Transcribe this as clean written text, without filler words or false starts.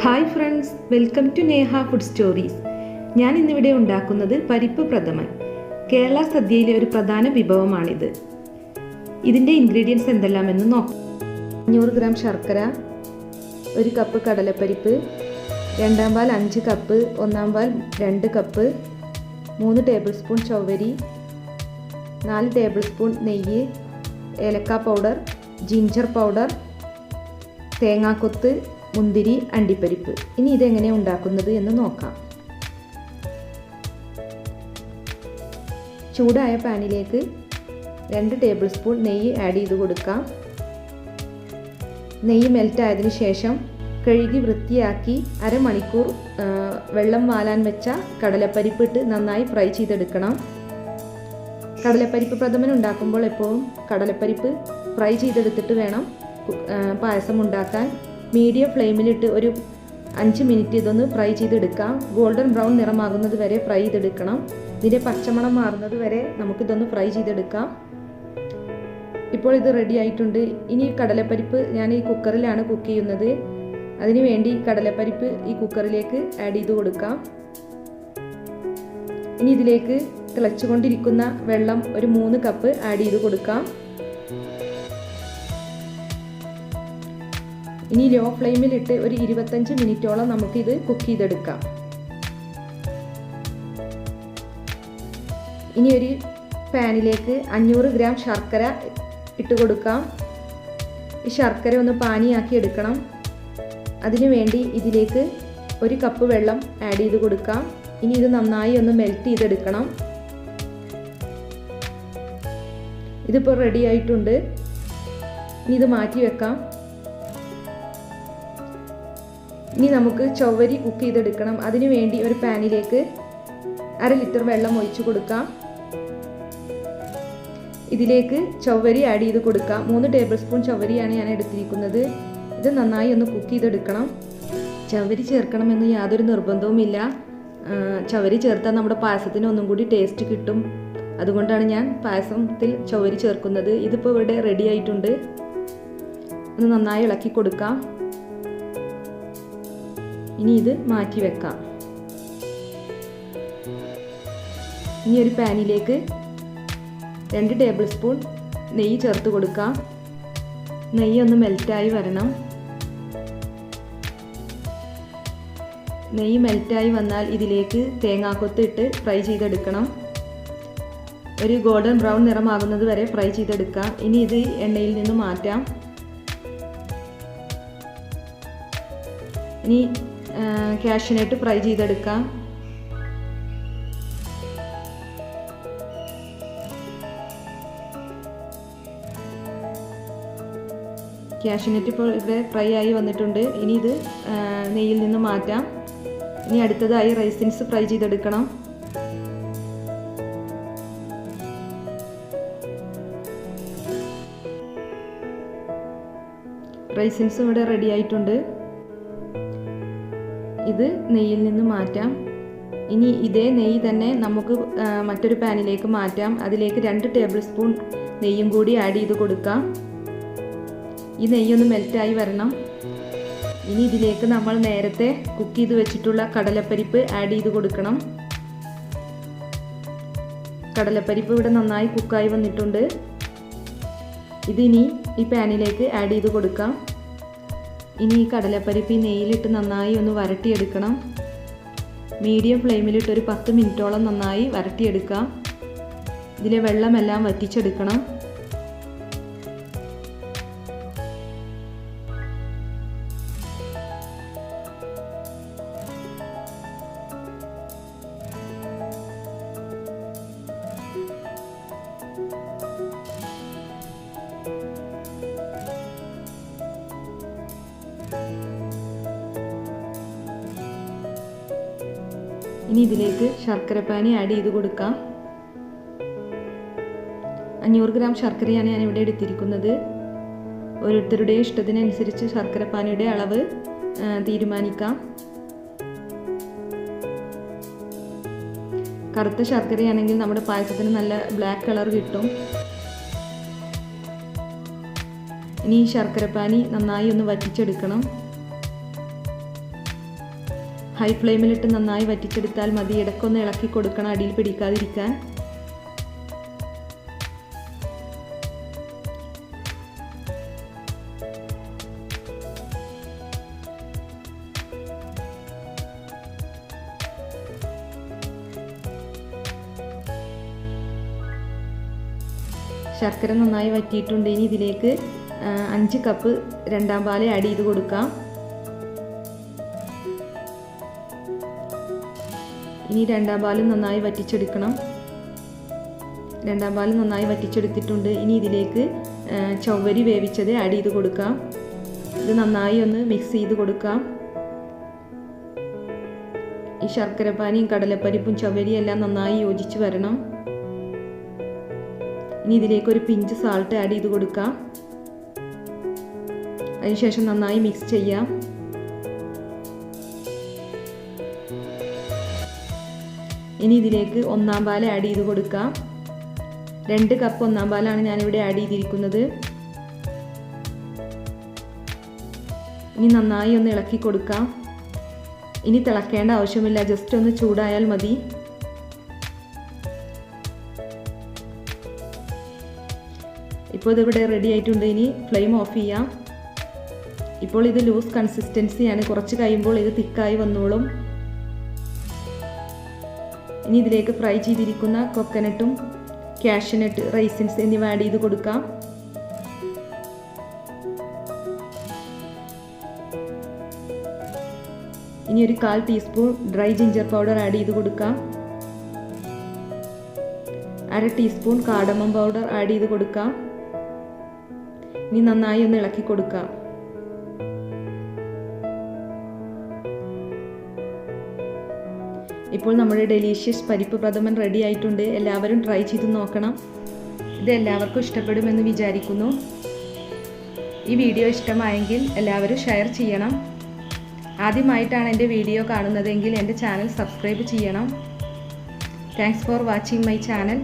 Hi friends, welcome to Neha food stories. ഞാൻ ഇന്നിവിടെ ഉണ്ടാക്കുന്നത് പരിപ്പ് പ്രഥമൻ. കേരള സദ്യയിലെ ഒരു പ്രധാന വിഭവമാണിത്. ഇതിൻ്റെ ഇൻഗ്രീഡിയൻസ് എന്തെല്ലാമെന്ന് നോക്കാം. 500 ഗ്രാം ശർക്കര, 1 കപ്പ് കടലപ്പരിപ്പ്, 2 പാൽ 5 കപ്പ്, 1 പാൽ 2 കപ്പ്, 3 ടേബിൾ സ്പൂൺ ചൊവ്വരി, 4 ടേബിൾ സ്പൂൺ നെയ്യ്, ഏലക്ക പൗഡർ, ജിഞ്ചർ പൗഡർ, തേങ്ങാക്കൊത്ത്, മുന്തിരി, അണ്ടിപ്പരിപ്പ്. ഇനി ഇതെങ്ങനെയാണ് ഉണ്ടാക്കുന്നത് എന്ന് നോക്കാം. ചൂടായ പാനിലേക്ക് 2 ടേബിൾ സ്പൂൺ നെയ്യ് ആഡ് ചെയ്ത് കൊടുക്കാം. നെയ്യ് മെൽറ്റ് ആയതിനു ശേഷം കഴുകി വൃത്തിയാക്കി അരമണിക്കൂർ വെള്ളം വാലാൻ വെച്ച കടലപ്പരിപ്പ് ഇട്ട് നന്നായി ഫ്രൈ ചെയ്തെടുക്കണം. കടലപ്പരിപ്പ് പ്രഥമൻ ഉണ്ടാക്കുമ്പോൾ എപ്പോഴും കടലപ്പരിപ്പ് ഫ്രൈ ചെയ്തെടുത്തിട്ട് വേണം പായസം ഉണ്ടാക്കാൻ. മീഡിയം ഫ്ലെയിമിലിട്ട് ഒരു 5 മിനിറ്റ് ഇതൊന്ന് ഫ്രൈ ചെയ്തെടുക്കാം. ഗോൾഡൻ ബ്രൗൺ നിറമാകുന്നത് വരെ ഫ്രൈ ചെയ്തെടുക്കണം. ഇതിൻ്റെ പച്ചമണം മാറുന്നത് വരെ നമുക്കിതൊന്ന് ഫ്രൈ ചെയ്തെടുക്കാം. ഇപ്പോൾ ഇത് റെഡി ആയിട്ടുണ്ട്. ഇനി കടലപ്പരിപ്പ് ഞാൻ ഈ കുക്കറിലാണ് കുക്ക് ചെയ്യുന്നത്. അതിനു വേണ്ടി കടലപ്പരിപ്പ് ഈ കുക്കറിലേക്ക് ആഡ് ചെയ്ത് കൊടുക്കാം. ഇനി ഇതിലേക്ക് തിളച്ചുകൊണ്ടിരിക്കുന്ന വെള്ളം ഒരു 3 കപ്പ് ആഡ് ചെയ്ത് കൊടുക്കാം. ഇനി ലോ ഫ്ലെയിമിലിട്ട് ഒരു 25 മിനിറ്റോളം നമുക്കിത് കുക്ക് ചെയ്തെടുക്കാം. ഇനി ഒരു പാനിലേക്ക് 500 ഗ്രാം ശർക്കര ഇട്ട് കൊടുക്കാം. ഈ ശർക്കര ഒന്ന് പാനിയാക്കി എടുക്കണം. അതിനു വേണ്ടി ഇതിലേക്ക് 1 കപ്പ് വെള്ളം ആഡ് ചെയ്ത് കൊടുക്കാം. ഇനി ഇത് നന്നായി ഒന്ന് മെൽറ്റ് ചെയ്തെടുക്കണം. ഇതിപ്പോൾ റെഡി ആയിട്ടുണ്ട്. ഇനി ഇത് മാറ്റി വെക്കാം. ഇനി നമുക്ക് ചൊവ്വരി കുക്ക് ചെയ്തെടുക്കണം. അതിനു വേണ്ടി ഒരു പാനിലേക്ക് 1/2 ലിറ്റർ വെള്ളം ഒഴിച്ചു കൊടുക്കാം. ഇതിലേക്ക് ചൊവ്വരി ആഡ് ചെയ്ത് കൊടുക്കാം. 3 ടേബിൾ സ്പൂൺ ചൊവ്വരിയാണ് ഞാൻ എടുത്തിരിക്കുന്നത്. ഇത് നന്നായി ഒന്ന് കുക്ക് ചെയ്തെടുക്കണം. ചവ്വരി ചേർക്കണമെന്ന് യാതൊരു നിർബന്ധവുമില്ല. ചവ്വരി ചേർത്താൽ നമ്മുടെ പായസത്തിന് ഒന്നും കൂടി ടേസ്റ്റ് കിട്ടും. അതുകൊണ്ടാണ് ഞാൻ പായസത്തിൽ ചവ്വരി ചേർക്കുന്നത്. ഇതിപ്പോൾ ഇവിടെ റെഡി ആയിട്ടുണ്ട്. ഒന്ന് നന്നായി ഇളക്കി കൊടുക്കാം. ഇനി ഇത് മാറ്റി വെക്കാം. ഇനി ഒരു പാനിലേക്ക് 2 ടേബിൾ സ്പൂൺ നെയ്യ് ചേർത്ത് കൊടുക്കാം. നെയ്യ് ഒന്ന് മെൽറ്റായി വരണം. നെയ്യ് മെൽറ്റായി വന്നാൽ ഇതിലേക്ക് തേങ്ങാക്കൊത്ത് ഇട്ട് ഫ്രൈ ചെയ്തെടുക്കണം. ഒരു ഗോൾഡൻ ബ്രൗൺ നിറമാകുന്നത് വരെ ഫ്രൈ ചെയ്തെടുക്കാം. ഇനി ഇത് എണ്ണയിൽ നിന്ന് മാറ്റാം. ഇനി കാഷ്യൂനട്ട് ഫ്രൈ ചെയ്തെടുക്കാം. കാഷ്യൂനട്ട് ഇപ്പോൾ ഇവിടെ ഫ്രൈ ആയി വന്നിട്ടുണ്ട്. ഇനി ഇത് നെയ്യിൽ നിന്ന് മാറ്റാം. ഇനി അടുത്തതായി റൈസിൻസ് ഫ്രൈ ചെയ്തെടുക്കണം. റൈസിൻസും ഇവിടെ റെഡി ആയിട്ടുണ്ട്. ഇത് നെയ്യിൽ നിന്ന് മാറ്റാം. ഇനി ഇതേ നെയ്യ് തന്നെ നമുക്ക് മറ്റൊരു പാനിലേക്ക് മാറ്റാം. അതിലേക്ക് 2 ടേബിൾ സ്പൂൺ നെയ്യും കൂടി ആഡ് ചെയ്ത് കൊടുക്കാം. ഈ നെയ്യൊന്ന് മെൽറ്റായി വരണം. ഇനി ഇതിലേക്ക് നമ്മൾ നേരത്തെ കുക്ക് ചെയ്ത് വെച്ചിട്ടുള്ള കടലപ്പരിപ്പ് ആഡ് ചെയ്ത് കൊടുക്കണം. കടലപ്പരിപ്പ് ഇവിടെ നന്നായി കുക്കായി വന്നിട്ടുണ്ട്. ഇതിനി ഈ പാനിലേക്ക് ആഡ് ചെയ്ത് കൊടുക്കാം. ഇനി ഈ കടലപ്പരിപ്പ് ഈ നെയ്യിലിട്ട് നന്നായി ഒന്ന് വരട്ടിയെടുക്കണം. മീഡിയം ഫ്ലെയിമിലിട്ട് ഒരു 10 മിനിറ്റോളം നന്നായി വരട്ടിയെടുക്കാം. ഇതിലെ വെള്ളമെല്ലാം വറ്റിച്ചെടുക്കണം. ഇനി ഇതിലേക്ക് ശർക്കരപ്പാനി ആഡ് ചെയ്ത് കൊടുക്കാം. 500 ഗ്രാം ശർക്കരയാണ് ഞാൻ ഇവിടെ എടുത്തിരിക്കുന്നത്. ഓരോരുത്തരുടെ ഇഷ്ടത്തിനനുസരിച്ച് ശർക്കരപ്പാനിയുടെ അളവ് തീരുമാനിക്കാം. കറുത്ത ശർക്കരയാണെങ്കിൽ നമ്മുടെ പായസത്തിന് നല്ല ബ്ലാക്ക് കളർ കിട്ടും. ഇനി ഈ ശർക്കരപ്പാനി നന്നായി ഒന്ന് വറ്റിച്ചെടുക്കണം. ഹൈ ഫ്ലെയിമിലിട്ട് നന്നായി വറ്റിച്ചെടുത്താൽ മതി. ഇടയ്ക്കൊന്ന് ഇളക്കി കൊടുക്കണം അടിയിൽ പിടിക്കാതിരിക്കാൻ. ശർക്കര നന്നായി വറ്റിയിട്ടുണ്ട്. ഇനി ഇതിലേക്ക് 5 കപ്പ് രണ്ടാം പാൽ ആഡ് ചെയ്ത് കൊടുക്കാം. ഇനി രണ്ടാം പാലും നന്നായി വറ്റിച്ചെടുക്കണം. രണ്ടാം പാൽ നന്നായി വറ്റിച്ചെടുത്തിട്ടുണ്ട്. ഇനി ഇതിലേക്ക് ചവ്വരി വേവിച്ചത് ആഡ് ചെയ്ത് കൊടുക്കാം. ഇത് നന്നായി ഒന്ന് മിക്സ് ചെയ്ത് കൊടുക്കാം. ഈ ശർക്കരപ്പാനിയും കടലപ്പരിപ്പും ചവ്വരിയും എല്ലാം നന്നായി യോജിച്ച് വരണം. ഇനി ഇതിലേക്ക് ഒരു പിഞ്ച് സാൾട്ട് ആഡ് ചെയ്ത് കൊടുക്കാം. അതിനുശേഷം നന്നായി മിക്സ് ചെയ്യാം. ഇനി ഇതിലേക്ക് ഒന്നാം പാൽ ആഡ് ചെയ്ത് കൊടുക്കാം. 2 കപ്പ് ഒന്നാം പാലാണ് ഞാനിവിടെ ആഡ് ചെയ്തിരിക്കുന്നത്. ഇനി നന്നായി ഒന്ന് ഇളക്കി കൊടുക്കാം. ഇനി തിളക്കേണ്ട ആവശ്യമില്ല, ജസ്റ്റ് ഒന്ന് ചൂടായാൽ മതി. ഇപ്പോൾ ഇതിവിടെ റെഡി ആയിട്ടുണ്ട്. ഇനി ഫ്ലെയിം ഓഫ് ചെയ്യാം. ഇപ്പോൾ ഇത് ലൂസ് കൺസിസ്റ്റൻസിയാണ്. കുറച്ച് കഴിയുമ്പോൾ ഇത് തിക്കായി വന്നോളും. ഇനി ഇതിലേക്ക് ഫ്രൈ ചെയ്തിരിക്കുന്ന കൊക്കനട്ടും കാഷ്യൂനട്ട്, റൈസിൻസ് എന്നിവ ആഡ് ചെയ്ത് കൊടുക്കാം. ഇനി ഒരു 1/4 teaspoon dry ginger powder add ചെയ്ത് കൊടുക്കാം. 1/2 ടീസ്പൂൺ കാർഡമം പൗഡർ ആഡ് ചെയ്ത് കൊടുക്കാം. ഇനി നന്നായി ഒന്ന് ഇളക്കി കൊടുക്കാം. ഇപ്പോൾ നമ്മുടെ ഡെലീഷ്യസ് പരിപ്പ് പ്രഥമൻ റെഡി ആയിട്ടുണ്ട്. എല്ലാവരും ട്രൈ ചെയ്ത് നോക്കണം. ഇത് എല്ലാവർക്കും ഇഷ്ടപ്പെടുമെന്ന് വിചാരിക്കുന്നു. ഈ വീഡിയോ ഇഷ്ടമായെങ്കിൽ എല്ലാവരും ഷെയർ ചെയ്യണം. ആദ്യമായിട്ടാണ് എൻ്റെ വീഡിയോ കാണുന്നതെങ്കിൽ എൻ്റെ ചാനൽ സബ്സ്ക്രൈബ് ചെയ്യണം. Thanks for watching my channel.